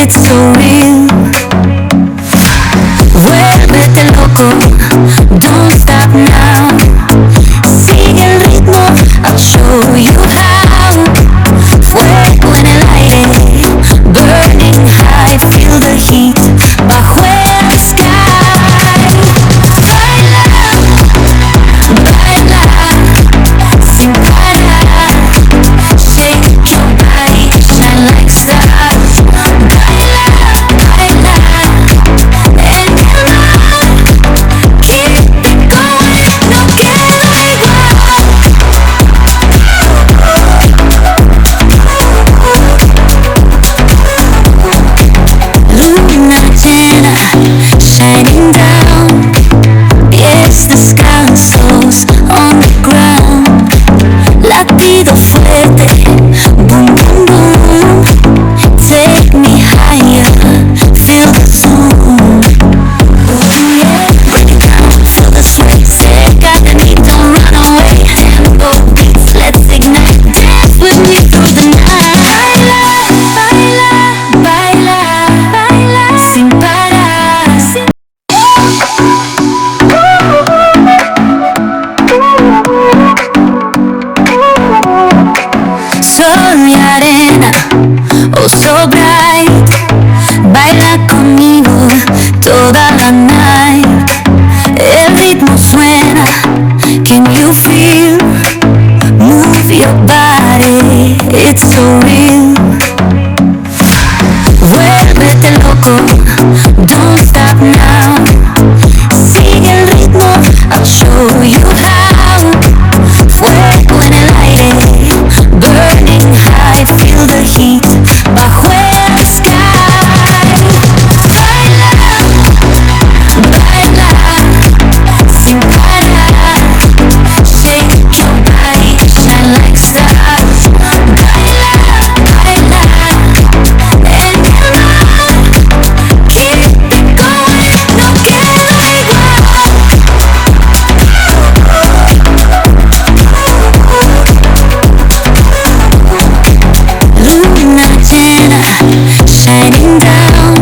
it's so real. Vuélvete loco, don't stop now. Sigue el ritmo, I'll show you how. Fuego en el aire, burning high, feel the heat bajo el sky. Baila, baila, sin parar. Shake your body, shine like stars. Baila, baila, en el mar. Keep it going, no queda igual. Luna llena, shining down. Pies descalzos on the ground. Latido fuerte, boom boom boom. Take me higher, feel the zoom. Ooh yeah, break it down, feel the sway. Say got the need, don't run away. Tempo beats, let's ignite. Dance with me through the night. Baila, baila, baila, baila, sin parar. Sol y arena, oh so bright. Baila conmigo toda la night. El ritmo suena, can you feel? Move your body, it's so real. Vuélvete loco, don't stop now. Sigue el ritmo, I'll show you how. Fuego en el aire, burning high, feel the heat bajo el sky. Baila, baila, sin parar. Shake your body, shine like stars. Baila, baila, en el mar. Keep it going, no queda igual. Luna llena, shining down.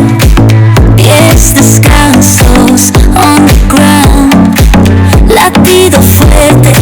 Pies descalzos on the ground. Latido fuerte,